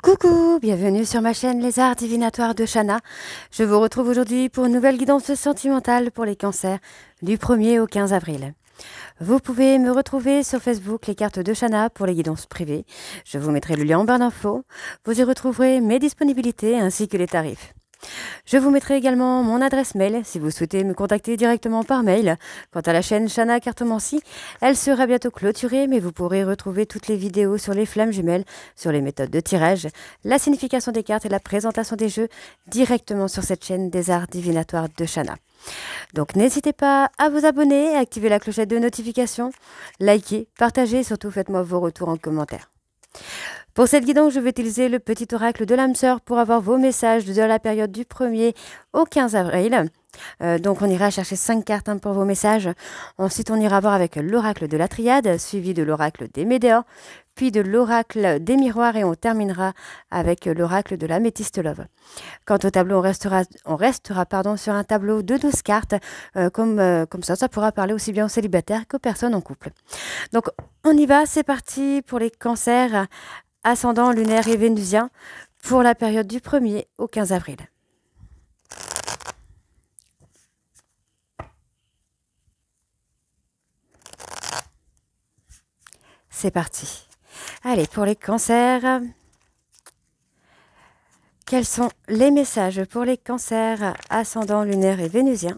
Coucou, bienvenue sur ma chaîne Les Arts Divinatoires de Shana. Je vous retrouve aujourd'hui pour une nouvelle guidance sentimentale pour les cancers du 1er au 15 avril. Vous pouvez me retrouver sur Facebook Les Cartes de Shana pour les guidances privées. Je vous mettrai le lien en barre d'infos. Vous y retrouverez mes disponibilités ainsi que les tarifs. Je vous mettrai également mon adresse mail si vous souhaitez me contacter directement par mail. Quant à la chaîne Shana Cartomancie, elle sera bientôt clôturée, mais vous pourrez retrouver toutes les vidéos sur les flammes jumelles, sur les méthodes de tirage, la signification des cartes et la présentation des jeux directement sur cette chaîne des arts divinatoires de Shana. Donc n'hésitez pas à vous abonner, à activer la clochette de notification, liker, partager et surtout faites-moi vos retours en commentaire. Pour cette guidance, je vais utiliser le petit oracle de l'âme sœur pour avoir vos messages de la période du 1er au 15 avril. Donc on ira chercher 5 cartes pour vos messages. Ensuite on ira voir avec l'oracle de la triade, suivi de l'oracle des météores, puis de l'oracle des miroirs et on terminera avec l'oracle de l'améthyste love. Quant au tableau, on restera sur un tableau de 12 cartes. Comme ça pourra parler aussi bien aux célibataires qu'aux personnes en couple. Donc on y va, c'est parti pour les cancers ascendant lunaire et vénusien pour la période du 1er au 15 avril. C'est parti. Allez, pour les cancers, quels sont les messages pour les cancers ascendant lunaire et vénusien?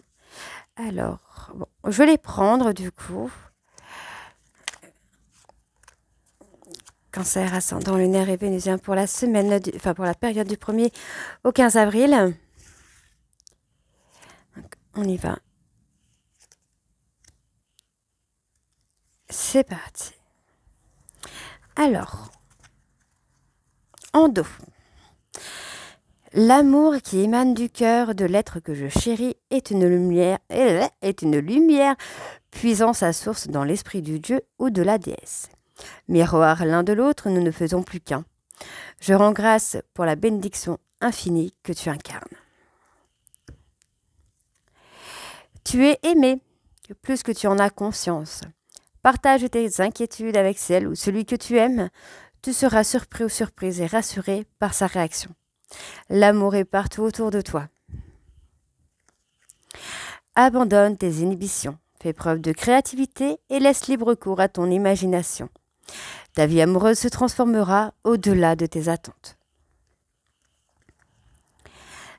Alors, bon, je vais les prendre du coup. Cancer ascendant lunaire et vénusien pour la semaine, pour la période du 1er au 15 avril. Donc, on y va. C'est parti. Alors, en dos, l'amour qui émane du cœur de l'être que je chéris est une lumière puisant sa source dans l'esprit du dieu ou de la déesse. Miroir l'un de l'autre, nous ne faisons plus qu'un. Je rends grâce pour la bénédiction infinie que tu incarnes. Tu es aimé, plus que tu en as conscience. Partage tes inquiétudes avec celle ou celui que tu aimes. Tu seras surpris ou surprise et rassuré par sa réaction. L'amour est partout autour de toi. Abandonne tes inhibitions. Fais preuve de créativité et laisse libre cours à ton imagination. Ta vie amoureuse se transformera au-delà de tes attentes.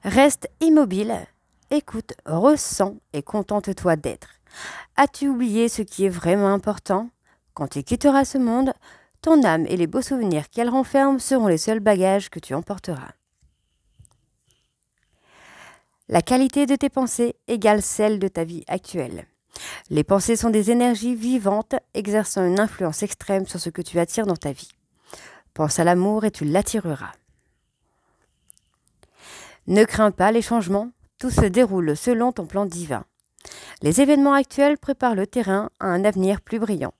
Reste immobile, écoute, ressens et contente-toi d'être. As-tu oublié ce qui est vraiment important? Quand tu quitteras ce monde, ton âme et les beaux souvenirs qu'elle renferme seront les seuls bagages que tu emporteras. La qualité de tes pensées égale celle de ta vie actuelle. Les pensées sont des énergies vivantes exerçant une influence extrême sur ce que tu attires dans ta vie. Pense à l'amour et tu l'attireras. Ne crains pas les changements, tout se déroule selon ton plan divin. Les événements actuels préparent le terrain à un avenir plus brillant.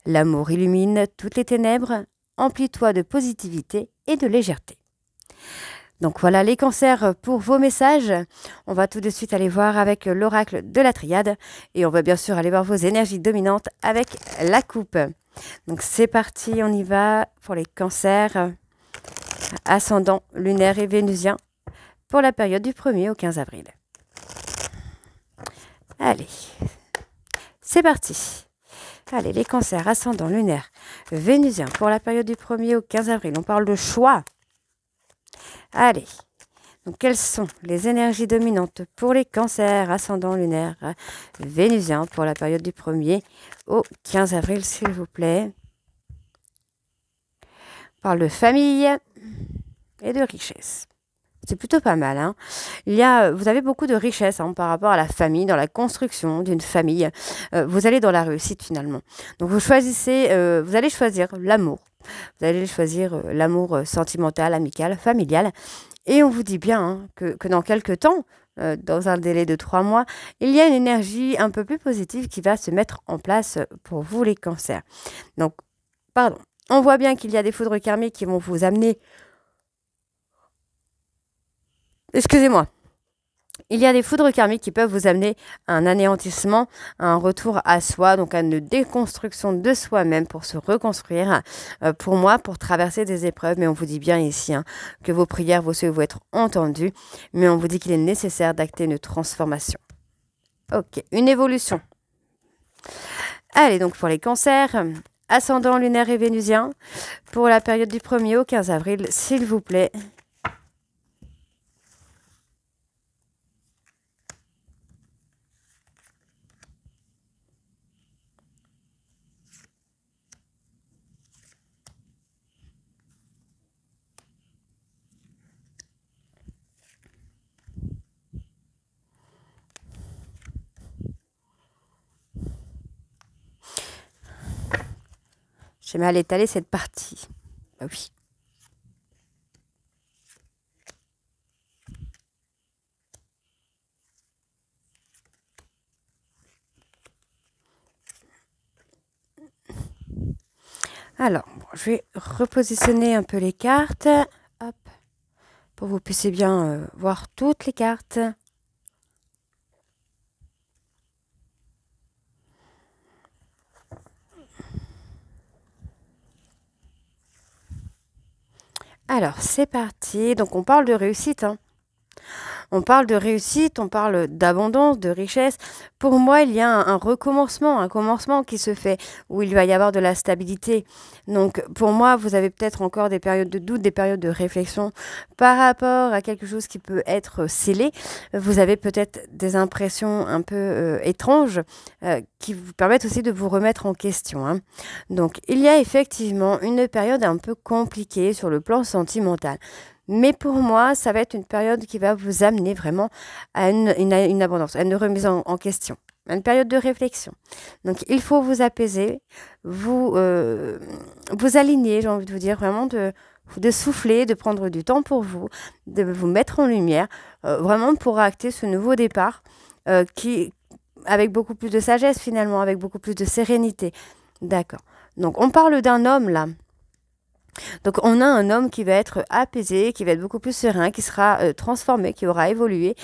L'amour illumine toutes les ténèbres, emplis-toi de positivité et de légèreté. Donc voilà les cancers pour vos messages. On va tout de suite aller voir avec l'oracle de la triade et on va bien sûr aller voir vos énergies dominantes avec la coupe. Donc c'est parti, on y va pour les cancers ascendant lunaire et vénusien pour la période du 1er au 15 avril. Allez, c'est parti. Allez, les cancers ascendant lunaire vénusien pour la période du 1er au 15 avril. On parle de choix. Allez, donc quelles sont les énergies dominantes pour les cancers ascendant lunaire vénusien pour la période du 1er au 15 avril, s'il vous plaît? On parle de famille et de richesse. C'est plutôt pas mal. Hein. Vous avez beaucoup de richesse par rapport à la famille, dans la construction d'une famille. Vous allez dans la réussite finalement. Donc vous allez choisir l'amour. Vous allez choisir l'amour sentimental, amical, familial. Et on vous dit bien que dans quelques temps, dans un délai de 3 mois, il y a une énergie un peu plus positive qui va se mettre en place pour vous les cancers. Donc, on voit bien qu'il y a des foudres karmiques qui vont vous amener... Excusez-moi. Il y a des foudres karmiques qui peuvent vous amener à un anéantissement, à un retour à soi, donc à une déconstruction de soi-même pour se reconstruire. Pour moi, pour traverser des épreuves, mais on vous dit bien ici que vos prières, vos souhaits vont être entendus, mais on vous dit qu'il est nécessaire d'acter une transformation. Ok, une évolution. Allez, donc pour les cancers, ascendant lunaire et vénusien, pour la période du 1er au 15 avril, s'il vous plaît. J'ai mal étalé cette partie. Ah oui. Alors, bon, je vais repositionner un peu les cartes. Hop, pour que vous puissiez bien voir toutes les cartes. Alors, c'est parti. Donc, on parle de réussite. On parle de réussite, on parle d'abondance, de richesse. Pour moi, il y a un recommencement, un commencement qui se fait, où il va y avoir de la stabilité. Donc, pour moi, vous avez peut-être encore des périodes de doute, des périodes de réflexion par rapport à quelque chose qui peut être scellé. Vous avez peut-être des impressions un peu étranges qui vous permettent aussi de vous remettre en question. Donc, il y a effectivement une période un peu compliquée sur le plan sentimental. Mais pour moi, ça va être une période qui va vous amener vraiment à une abondance, à une remise en question, à une période de réflexion. Donc, il faut vous apaiser, vous aligner, j'ai envie de vous dire, vraiment de souffler, de prendre du temps pour vous, de vous mettre en lumière, vraiment pour acter ce nouveau départ avec beaucoup plus de sagesse finalement, avec beaucoup plus de sérénité. D'accord. Donc, on parle d'un homme là. Donc on a un homme qui va être apaisé, qui va être beaucoup plus serein, qui sera transformé, qui aura évolué.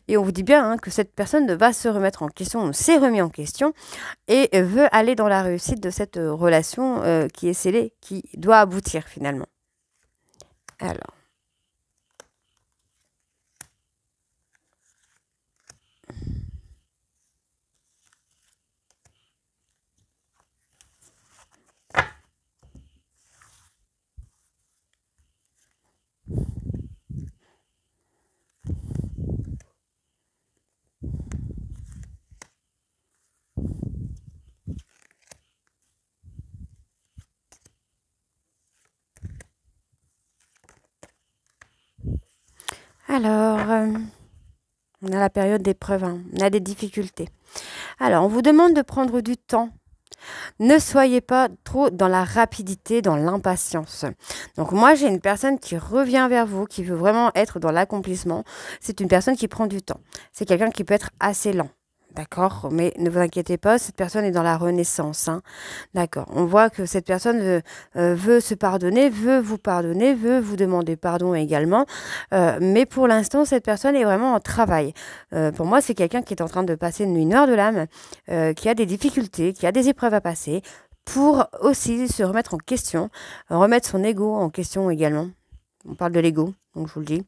Et on vous dit bien que cette personne va se remettre en question, on s'est remis en question et veut aller dans la réussite de cette relation qui est scellée, qui doit aboutir finalement. Alors. Alors, on a la période d'épreuve, on a des difficultés. Alors, on vous demande de prendre du temps. Ne soyez pas trop dans la rapidité, dans l'impatience. Donc moi, j'ai une personne qui revient vers vous, qui veut vraiment être dans l'accomplissement. C'est une personne qui prend du temps. C'est quelqu'un qui peut être assez lent. D'accord, mais ne vous inquiétez pas, cette personne est dans la renaissance. D'accord, on voit que cette personne veut se pardonner, veut vous demander pardon également. Mais pour l'instant, cette personne est vraiment en travail. Pour moi, c'est quelqu'un qui est en train de passer une nuit noire de l'âme, qui a des difficultés, qui a des épreuves à passer, pour aussi se remettre en question, remettre son ego en question également. On parle de l'ego, donc je vous le dis.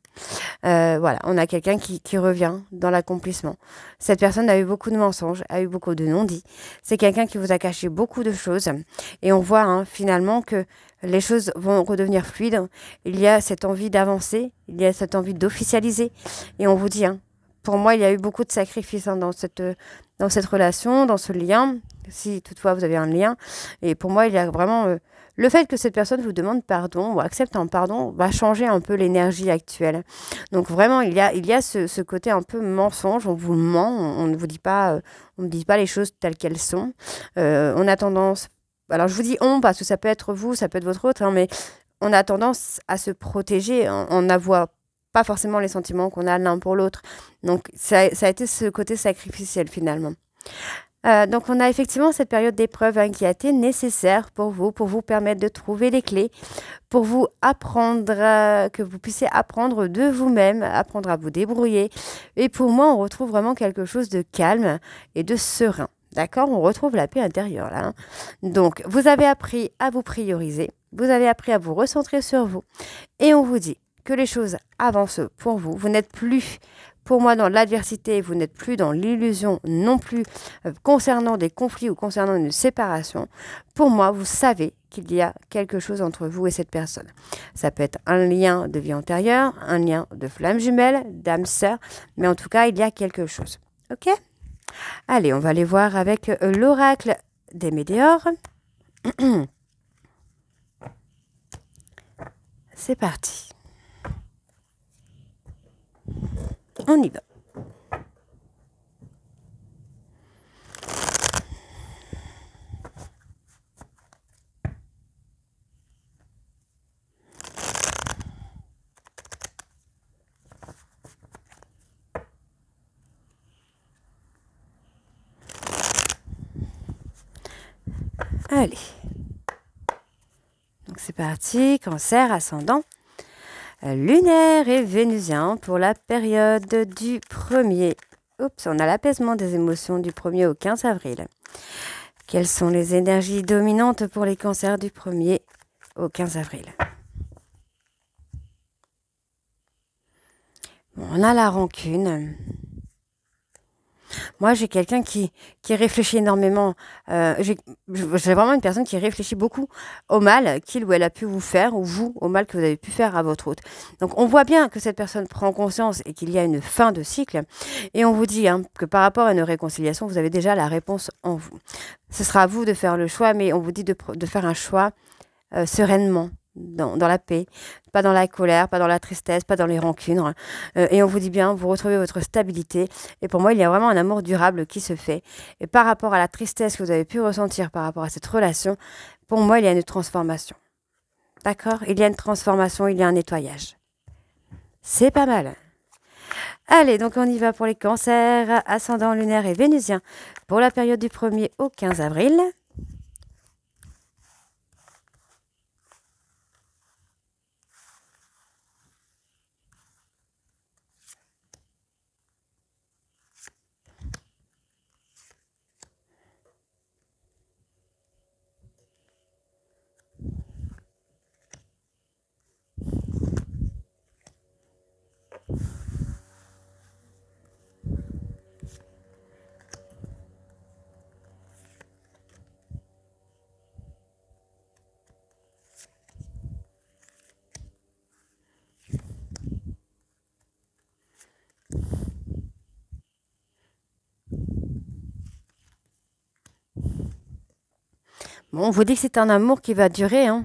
Voilà, on a quelqu'un qui revient dans l'accomplissement. Cette personne a eu beaucoup de mensonges, a eu beaucoup de non-dits. C'est quelqu'un qui vous a caché beaucoup de choses. Et on voit finalement que les choses vont redevenir fluides. Il y a cette envie d'avancer, il y a cette envie d'officialiser. Et on vous dit, pour moi, il y a eu beaucoup de sacrifices dans cette relation, dans ce lien, si toutefois vous avez un lien. Et pour moi, il y a vraiment... le fait que cette personne vous demande pardon ou accepte un pardon va changer un peu l'énergie actuelle. Donc vraiment, il y a ce côté un peu mensonge. On vous ment, on ne vous dit pas, on ne dit pas les choses telles qu'elles sont. On a tendance, alors je vous dis on parce que ça peut être vous, ça peut être votre autre, mais on a tendance à se protéger. On n'avoue pas forcément les sentiments qu'on a l'un pour l'autre. Donc ça a été ce côté sacrificiel finalement. Donc, on a effectivement cette période d'épreuve hein, qui a été nécessaire pour vous permettre de trouver les clés, pour vous apprendre, que vous puissiez apprendre de vous-même, apprendre à vous débrouiller. Et pour moi, on retrouve vraiment quelque chose de calme et de serein. D'accord? On retrouve la paix intérieure là. Hein. Donc, vous avez appris à vous prioriser, vous avez appris à vous recentrer sur vous. Et on vous dit que les choses avancent pour vous. Vous n'êtes plus, pour moi, dans l'adversité, vous n'êtes plus dans l'illusion non plus concernant des conflits ou concernant une séparation. Pour moi, vous savez qu'il y a quelque chose entre vous et cette personne. Ça peut être un lien de vie antérieure, un lien de flamme jumelle, d'âme sœur, mais en tout cas, il y a quelque chose. Ok? Allez, on va aller voir avec l'oracle des météores. C'est parti. On y va. Allez. Donc c'est parti. Cancer, ascendant lunaire et vénusien pour la période du 1er. Oups, on a l'apaisement des émotions du 1er au 15 avril. Quelles sont les énergies dominantes pour les cancers du 1er au 15 avril? Bon, on a la rancune. Moi, j'ai quelqu'un qui réfléchit énormément. J'ai vraiment une personne qui réfléchit beaucoup au mal qu'il ou elle a pu vous faire, ou vous, au mal que vous avez pu faire à votre hôte. Donc, on voit bien que cette personne prend conscience et qu'il y a une fin de cycle. Et on vous dit hein, que par rapport à une réconciliation, vous avez déjà la réponse en vous. Ce sera à vous de faire le choix, mais on vous dit de faire un choix sereinement. Dans la paix, pas dans la colère, pas dans la tristesse, pas dans les rancunes. Et on vous dit bien, vous retrouvez votre stabilité. Et pour moi, il y a vraiment un amour durable qui se fait. Et par rapport à la tristesse que vous avez pu ressentir par rapport à cette relation, pour moi, il y a une transformation. D'accord? Il y a une transformation, il y a un nettoyage. C'est pas mal. Allez, donc on y va pour les cancers, ascendant lunaire et vénusien pour la période du 1er au 15 avril. Bon, on vous dit que c'est un amour qui va durer. Hein.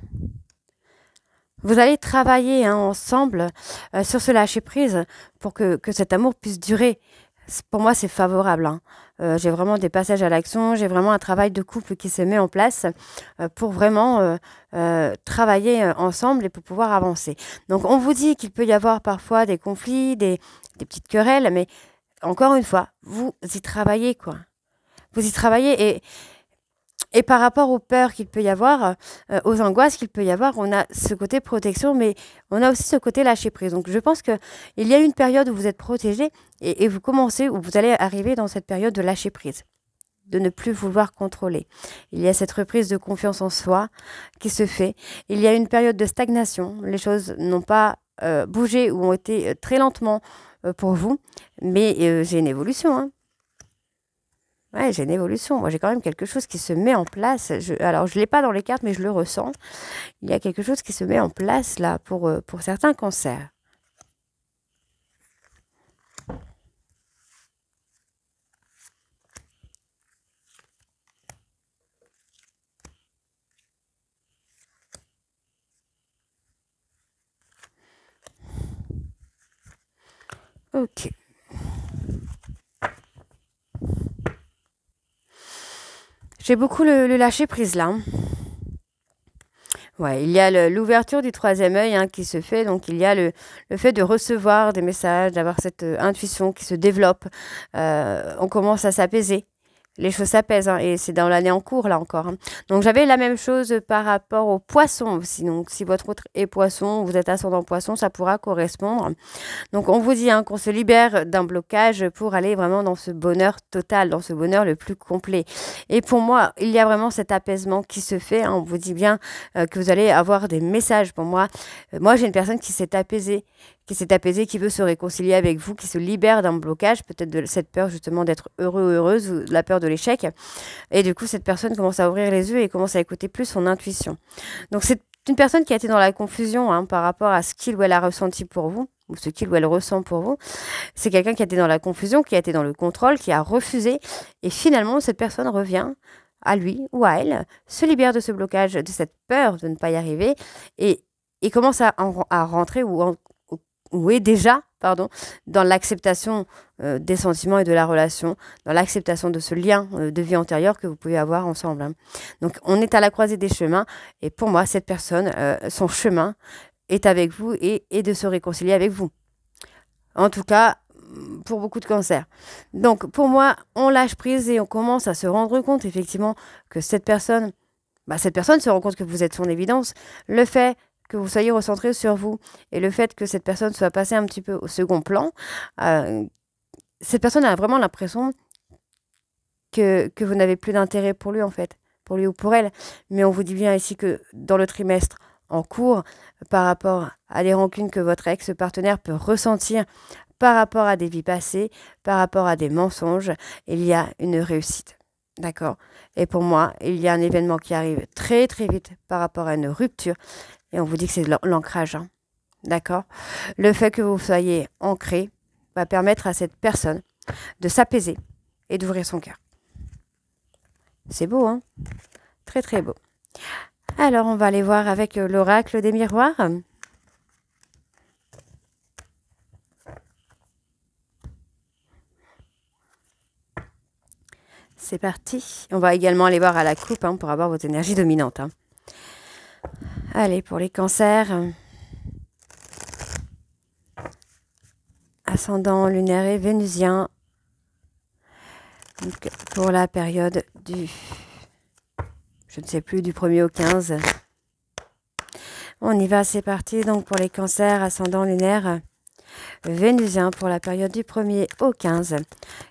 Vous allez travailler hein, ensemble sur ce lâcher-prise pour que cet amour puisse durer. Pour moi, c'est favorable. Hein. J'ai vraiment des passages à l'action, j'ai vraiment un travail de couple qui se met en place pour vraiment travailler ensemble et pour pouvoir avancer. Donc, on vous dit qu'il peut y avoir parfois des conflits, des petites querelles, mais encore une fois, vous y travaillez, quoi. Vous y travaillez et par rapport aux peurs qu'il peut y avoir, aux angoisses qu'il peut y avoir, on a ce côté protection, mais on a aussi ce côté lâcher prise. Donc je pense qu'il y a une période où vous êtes protégé et vous commencez, où vous allez arriver dans cette période de lâcher prise, de ne plus vouloir contrôler. Il y a cette reprise de confiance en soi qui se fait. Il y a une période de stagnation. Les choses n'ont pas bougé ou ont été très lentement pour vous, mais j'ai une évolution, hein. Ouais, j'ai une évolution. Moi, j'ai quand même quelque chose qui se met en place. Alors, je ne l'ai pas dans les cartes, mais je le ressens. Il y a quelque chose qui se met en place là pour certains cancers. Ok. J'ai beaucoup le lâcher prise là. Hein. Ouais, il y a l'ouverture du troisième œil hein, qui se fait. Donc, il y a le fait de recevoir des messages, d'avoir cette intuition qui se développe. On commence à s'apaiser. les choses s'apaisent, hein, et c'est dans l'année en cours, là encore, hein. Donc, j'avais la même chose par rapport aux poissons aussi. Donc, si votre autre est poisson, vous êtes ascendant poisson, ça pourra correspondre. Donc, on vous dit, hein, qu'on se libère d'un blocage pour aller vraiment dans ce bonheur total, dans ce bonheur le plus complet. Et pour moi, il y a vraiment cet apaisement qui se fait, hein. On vous dit bien que vous allez avoir des messages pour moi. Moi, j'ai une personne qui s'est apaisée, qui veut se réconcilier avec vous, qui se libère d'un blocage, peut-être de cette peur justement d'être heureux ou heureuse, ou de la peur de l'échec. Et du coup, cette personne commence à ouvrir les yeux et commence à écouter plus son intuition. Donc, c'est une personne qui a été dans la confusion, hein, par rapport à ce qu'il ou elle a ressenti pour vous, ou ce qu'il ou elle ressent pour vous. C'est quelqu'un qui a été dans la confusion, qui a été dans le contrôle, qui a refusé. Et finalement, cette personne revient à lui ou à elle, se libère de ce blocage, de cette peur de ne pas y arriver, et commence à rentrer ou est déjà, pardon, dans l'acceptation des sentiments et de la relation, dans l'acceptation de ce lien de vie antérieure que vous pouvez avoir ensemble, hein. Donc, on est à la croisée des chemins, et pour moi, cette personne, son chemin est avec vous et de se réconcilier avec vous. En tout cas, pour beaucoup de cancers. Donc, pour moi, on lâche prise et on commence à se rendre compte, effectivement, que cette personne se rend compte que vous êtes son évidence. Le fait que vous soyez recentré sur vous et le fait que cette personne soit passée un petit peu au second plan, cette personne a vraiment l'impression que vous n'avez plus d'intérêt pour lui, en fait, pour lui ou pour elle. Mais on vous dit bien ici que dans le trimestre en cours, par rapport à des rancunes que votre ex-partenaire peut ressentir par rapport à des vies passées, par rapport à des mensonges, il y a une réussite. D'accord? Et pour moi, il y a un événement qui arrive très très vite par rapport à une rupture. Et on vous dit que c'est l'ancrage, hein. D'accord? Le fait que vous soyez ancré va permettre à cette personne de s'apaiser et d'ouvrir son cœur. C'est beau, hein? Très très beau. Alors, on va aller voir avec l'oracle des miroirs. C'est parti. On va également aller voir à la coupe, hein, pour avoir votre énergie dominante, hein. Allez, pour les cancers. Ascendant lunaire et vénusien. Donc, pour la période du... je ne sais plus, du 1er au 15. On y va, c'est parti. Donc, pour les cancers, ascendant lunaire vénusien, pour la période du 1er au 15.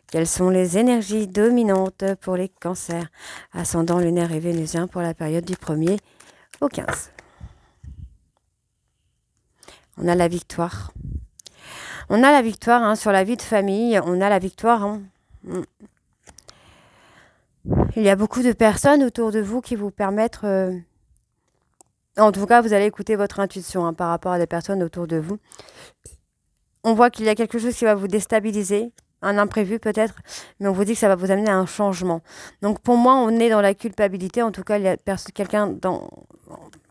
Quelles sont les énergies dominantes pour les cancers, ascendant lunaire et vénusien, pour la période du 1er au 15? On a la victoire. On a la victoire, hein, sur la vie de famille. On a la victoire, hein. Il y a beaucoup de personnes autour de vous qui vous permettent... en tout cas, vous allez écouter votre intuition, hein, par rapport à des personnes autour de vous. On voit qu'il y a quelque chose qui va vous déstabiliser, un imprévu peut-être, mais on vous dit que ça va vous amener à un changement. Donc pour moi, on est dans la culpabilité. En tout cas, il y a quelqu'un dans...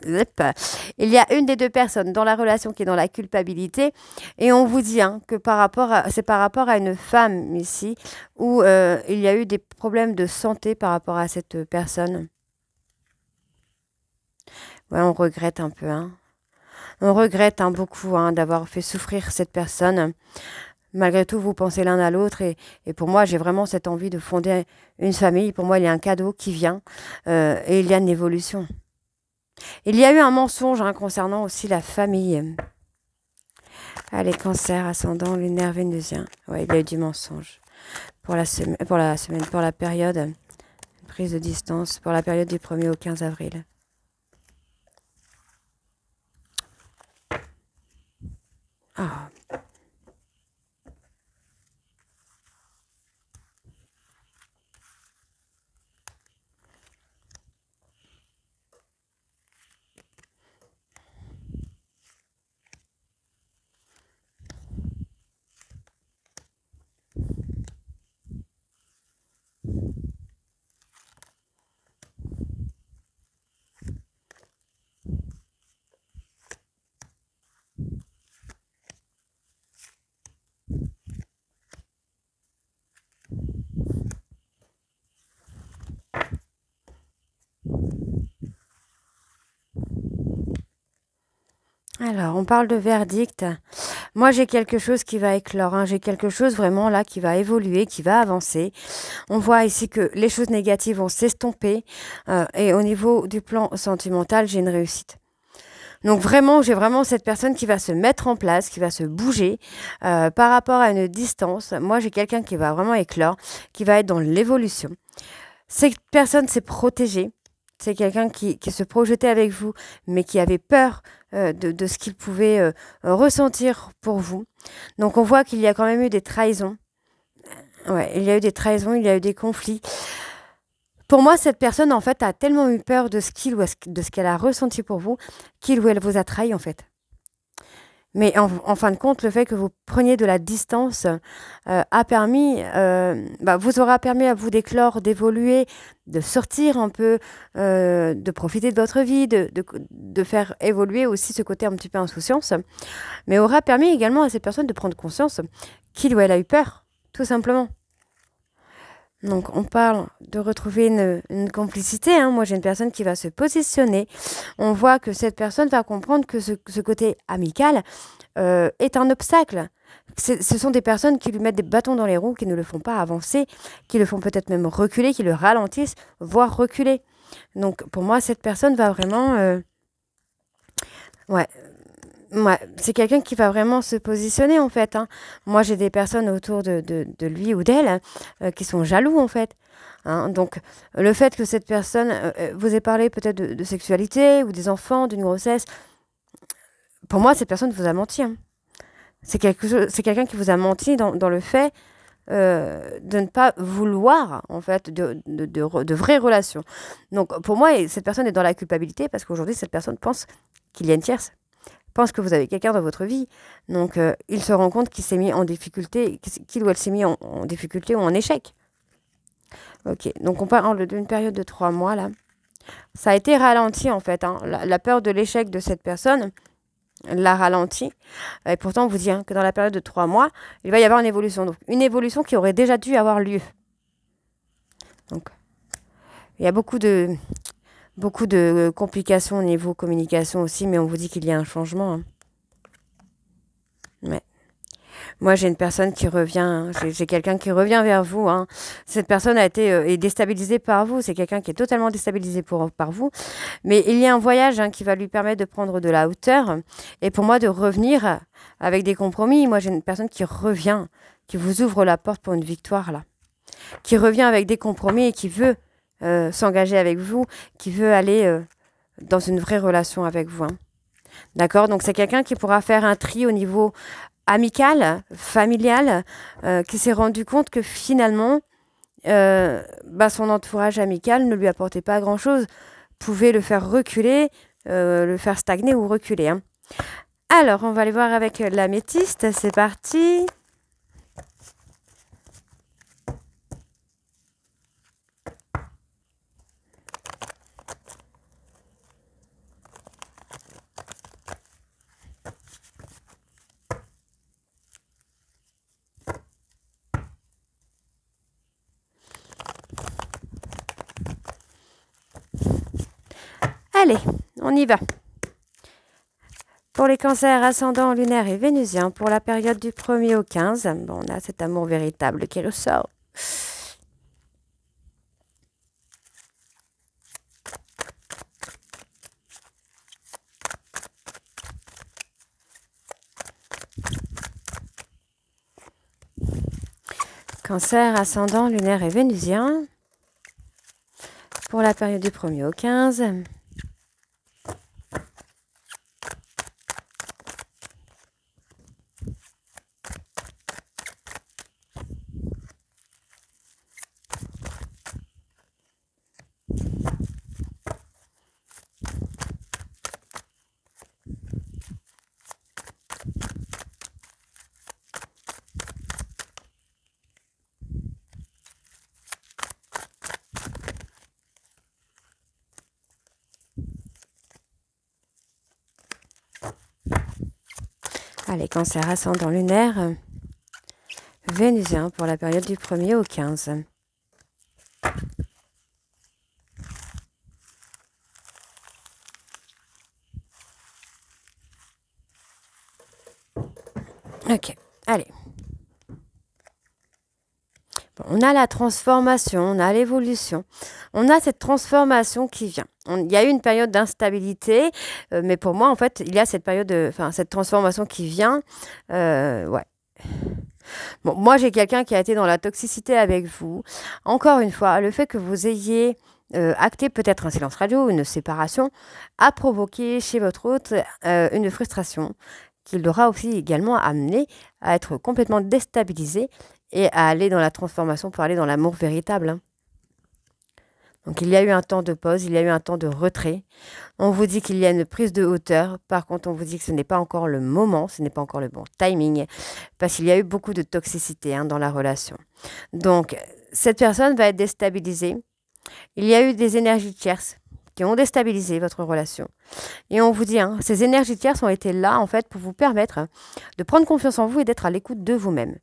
Il y a une des deux personnes dans la relation qui est dans la culpabilité, et on vous dit, hein, que c'est par rapport à une femme ici, où il y a eu des problèmes de santé par rapport à cette personne. Ouais, on regrette un peu, hein. On regrette, hein, beaucoup, hein, d'avoir fait souffrir cette personne. Malgré tout, vous pensez l'un à l'autre, et pour moi, j'ai vraiment cette envie de fonder une famille. Pour moi, il y a un cadeau qui vient, et il y a une évolution. Il y a eu un mensonge, hein, concernant aussi la famille. Allez, cancer, ascendant lunaire vénusien. Ouais, il y a eu du mensonge. Pour la période, prise de distance, pour la période du 1er au 15 avril. Ah. Alors, on parle de verdict. Moi, j'ai quelque chose qui va éclore, hein. J'ai quelque chose vraiment là qui va évoluer, qui va avancer. On voit ici que les choses négatives vont s'estomper. Et au niveau du plan sentimental, j'ai une réussite. Donc vraiment, j'ai vraiment cette personne qui va se mettre en place, qui va se bouger par rapport à une distance. Moi, j'ai quelqu'un qui va vraiment éclore, qui va être dans l'évolution. Cette personne s'est protégée. C'est quelqu'un qui se projetait avec vous, mais qui avait peur de ce qu'il pouvait ressentir pour vous. Donc on voit qu'il y a quand même eu des trahisons. Ouais, il y a eu des trahisons, il y a eu des conflits. Pour moi, cette personne, en fait, a tellement eu peur de ce qu'il ou de ce qu'elle a ressenti pour vous, qu'il ou elle vous a trahi, en fait. Mais en fin de compte, le fait que vous preniez de la distance a permis, vous aura permis à vous d'éclore, d'évoluer, de sortir un peu, de profiter de votre vie, de faire évoluer aussi ce côté un petit peu insouciance, mais aura permis également à cette personne de prendre conscience qu'il ou elle a eu peur, tout simplement. Donc, on parle de retrouver une complicité, hein. Moi, j'ai une personne qui va se positionner. On voit que cette personne va comprendre que ce côté amical est un obstacle. Ce sont des personnes qui lui mettent des bâtons dans les roues, qui ne le font pas avancer, qui le font peut-être même reculer, qui le ralentissent, voire reculer. Donc, pour moi, cette personne va vraiment... ouais, ouais, c'est quelqu'un qui va vraiment se positionner, en fait, hein. Moi, j'ai des personnes autour de lui ou d'elle qui sont jaloux, en fait, hein. Donc, le fait que cette personne vous ait parlé peut-être de sexualité ou des enfants, d'une grossesse, pour moi, cette personne vous a menti, hein. C'est quelqu'un qui vous a menti dans le fait de ne pas vouloir, en fait, de vraies relations. Donc, pour moi, cette personne est dans la culpabilité parce qu'aujourd'hui, cette personne pense qu'il y a une tierce, pense que vous avez quelqu'un dans votre vie. Donc, il se rend compte qu'il s'est mis en difficulté, qu'il ou elle s'est mis en difficulté ou en échec. Ok, donc on parle d'une période de 3 mois, là. Ça a été ralenti, en fait, hein. La peur de l'échec de cette personne l'a ralenti. Et pourtant, on vous dit hein, que dans la période de 3 mois, il va y avoir une évolution. Donc, une évolution qui aurait déjà dû avoir lieu. Donc, il y a beaucoup de complications au niveau communication aussi, mais on vous dit qu'il y a un changement, hein. Ouais. Moi, j'ai une personne qui revient, hein. J'ai quelqu'un qui revient vers vous, hein. Cette personne a été est déstabilisée par vous. C'est quelqu'un qui est totalement déstabilisé par vous. Mais il y a un voyage hein, qui va lui permettre de prendre de la hauteur. Et pour moi, de revenir avec des compromis. Moi, j'ai une personne qui revient, qui vous ouvre la porte pour une victoire, là. Qui revient avec des compromis et qui veut s'engager avec vous, qui veut aller dans une vraie relation avec vous, hein. D'accord? Donc, c'est quelqu'un qui pourra faire un tri au niveau amical, familial, qui s'est rendu compte que finalement, son entourage amical ne lui apportait pas grand-chose, pouvait le faire reculer, le faire stagner ou reculer, hein. Alors, on va aller voir avec l'améthyste. C'est parti. Allez, on y va. Pour les cancers ascendants lunaires et vénusiens, pour la période du 1er au 15, bon, on a cet amour véritable qui ressort. Cancer ascendant lunaire et vénusien, pour la période du 1er au 15. Allez, cancer ascendant lunaire, vénusien pour la période du 1er au 15. Ok, allez. Bon, on a la transformation, on a l'évolution. On a cette transformation qui vient. Il y a eu une période d'instabilité, mais pour moi, en fait, il y a cette période, cette transformation qui vient. Ouais. Bon, moi, j'ai quelqu'un qui a été dans la toxicité avec vous. Encore une fois, le fait que vous ayez acté peut-être un silence radio, une séparation, a provoqué chez votre hôte une frustration qui l'aura aussi également amené à être complètement déstabilisé et à aller dans la transformation pour aller dans l'amour véritable, hein. Donc il y a eu un temps de pause, il y a eu un temps de retrait. On vous dit qu'il y a une prise de hauteur. Par contre, on vous dit que ce n'est pas encore le moment, ce n'est pas encore le bon timing, parce qu'il y a eu beaucoup de toxicité, hein, dans la relation. Donc cette personne va être déstabilisée. Il y a eu des énergies tierces qui ont déstabilisé votre relation. Et on vous dit, hein, ces énergies tierces ont été là, en fait, pour vous permettre de prendre confiance en vous et d'être à l'écoute de vous-même.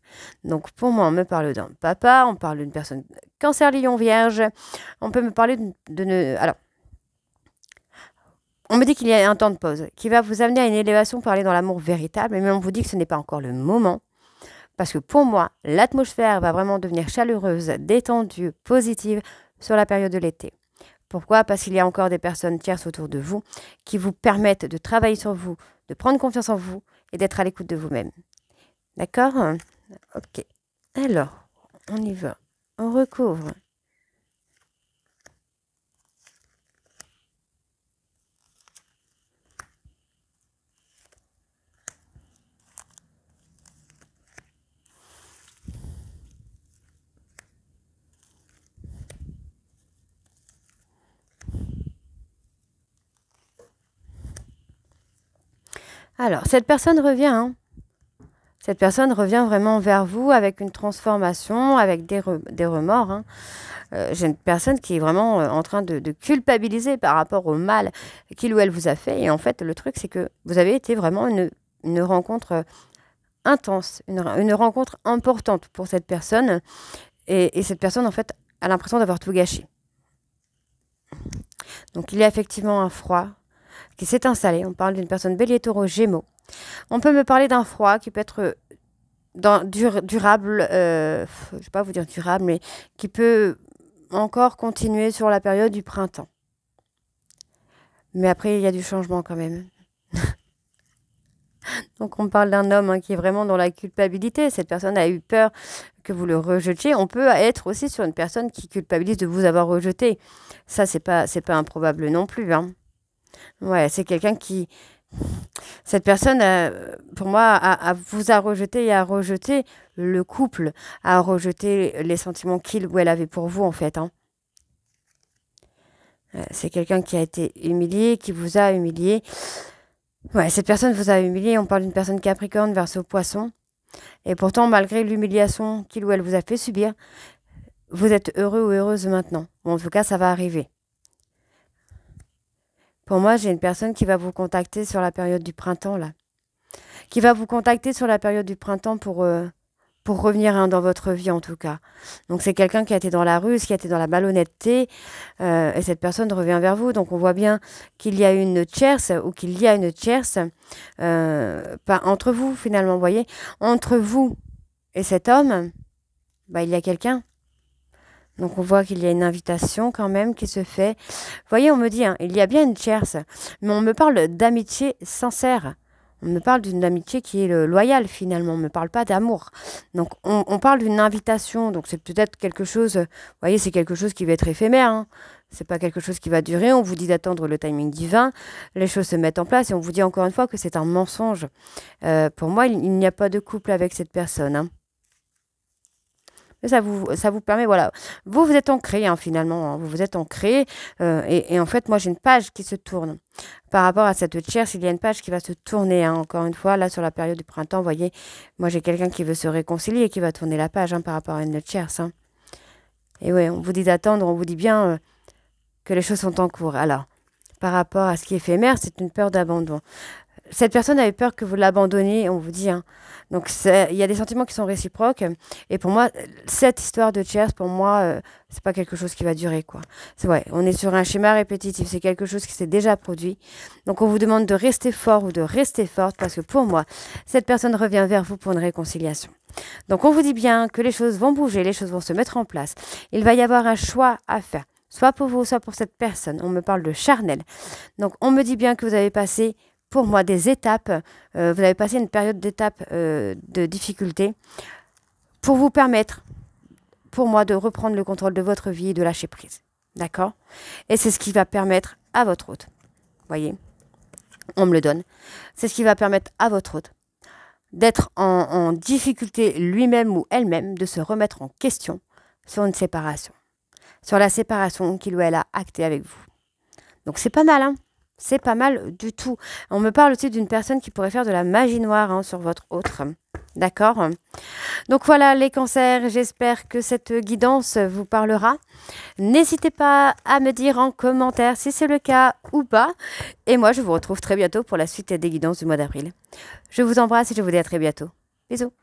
Donc, pour moi, on me parle d'un papa, on parle d'une personne cancer, lion, vierge. On peut me parler Alors, on me dit qu'il y a un temps de pause qui va vous amener à une élévation pour aller dans l'amour véritable, mais on vous dit que ce n'est pas encore le moment. Parce que pour moi, l'atmosphère va vraiment devenir chaleureuse, détendue, positive sur la période de l'été. Pourquoi? Parce qu'il y a encore des personnes tierces autour de vous qui vous permettent de travailler sur vous, de prendre confiance en vous et d'être à l'écoute de vous-même. D'accord? Ok. Alors, on y va. On recouvre. Alors, cette personne revient, hein. Cette personne revient vraiment vers vous avec une transformation, avec des remords, hein. J'ai une personne qui est vraiment en train de culpabiliser par rapport au mal qu'il ou elle vous a fait. Et en fait, le truc, c'est que vous avez été vraiment une rencontre intense, une rencontre importante pour cette personne. Et cette personne, en fait, a l'impression d'avoir tout gâché. Donc, il y a effectivement un froid qui s'est installé. On parle d'une personne bélier, taureau, gémeaux. On peut me parler d'un froid qui peut être durable, je ne vais pas vous dire durable, mais qui peut encore continuer sur la période du printemps. Mais après, il y a du changement quand même. Donc, on parle d'un homme, hein, qui est vraiment dans la culpabilité. Cette personne a eu peur que vous le rejetiez. On peut être aussi sur une personne qui culpabilise de vous avoir rejeté. Ça, c'est pas improbable non plus, hein. Ouais, c'est quelqu'un qui... Cette personne, pour moi, vous a rejeté et a rejeté le couple, a rejeté les sentiments qu'il ou elle avait pour vous, en fait, hein. C'est quelqu'un qui a été humilié, qui vous a humilié. Ouais, cette personne vous a humilié. On parle d'une personne capricorne, verseau, poisson. Et pourtant, malgré l'humiliation qu'il ou elle vous a fait subir, vous êtes heureux ou heureuse maintenant. Bon, en tout cas, ça va arriver. Pour moi, j'ai une personne qui va vous contacter sur la période du printemps, là. Qui va vous contacter sur la période du printemps pour revenir, hein, dans votre vie, en tout cas. Donc, c'est quelqu'un qui a été dans la ruse, qui a été dans la malhonnêteté. Et cette personne revient vers vous. Donc, on voit bien qu'il y a une tierce ou qu'il y a une tierce. Pas entre vous, finalement, vous voyez. Entre vous et cet homme, bah, il y a quelqu'un. Donc, on voit qu'il y a une invitation quand même qui se fait. Vous voyez, on me dit, hein, il y a bien une tierce, mais on me parle d'amitié sincère. On me parle d'une amitié qui est loyale, finalement. On ne me parle pas d'amour. Donc, on parle d'une invitation. Donc, c'est peut-être quelque chose... Vous voyez, c'est quelque chose qui va être éphémère, hein. C'est pas quelque chose qui va durer. On vous dit d'attendre le timing divin. Les choses se mettent en place. Et on vous dit encore une fois que c'est un mensonge. Pour moi, il n'y a pas de couple avec cette personne, hein. Mais ça vous permet, voilà. Vous êtes ancré, hein, finalement, hein. Vous êtes ancré. Et en fait, moi, j'ai une page qui se tourne. Par rapport à cette tierce, il y a une page qui va se tourner, hein, encore une fois, là, sur la période du printemps. Vous voyez, moi, j'ai quelqu'un qui veut se réconcilier et qui va tourner la page, hein, par rapport à une tierce, hein. Et ouais, on vous dit d'attendre, on vous dit bien que les choses sont en cours. Alors, par rapport à ce qui est éphémère, c'est une peur d'abandon. Cette personne a eu peur que vous l'abandonniez, on vous dit, hein. Donc, il y a des sentiments qui sont réciproques. Et pour moi, cette histoire de tiers, pour moi, c'est pas quelque chose qui va durer, quoi. C'est vrai, on est sur un schéma répétitif. C'est quelque chose qui s'est déjà produit. Donc, on vous demande de rester fort ou de rester forte parce que pour moi, cette personne revient vers vous pour une réconciliation. Donc, on vous dit bien que les choses vont bouger, les choses vont se mettre en place. Il va y avoir un choix à faire, soit pour vous, soit pour cette personne. On me parle de charnel. Donc, on me dit bien que vous avez passé pour moi des étapes, vous avez passé une période d'étapes de difficulté pour vous permettre, pour moi, de reprendre le contrôle de votre vie et de lâcher prise. D'accord? Et c'est ce qui va permettre à votre hôte, voyez, on me le donne, c'est ce qui va permettre à votre hôte d'être en difficulté lui-même ou elle-même, de se remettre en question sur une séparation, sur la séparation qu'il ou elle a actée avec vous. Donc c'est pas mal, hein? C'est pas mal du tout. On me parle aussi d'une personne qui pourrait faire de la magie noire, hein, sur votre autre. D'accord? Donc voilà les cancers, j'espère que cette guidance vous parlera. N'hésitez pas à me dire en commentaire si c'est le cas ou pas. Et moi, je vous retrouve très bientôt pour la suite des guidances du mois d'avril. Je vous embrasse et je vous dis à très bientôt. Bisous.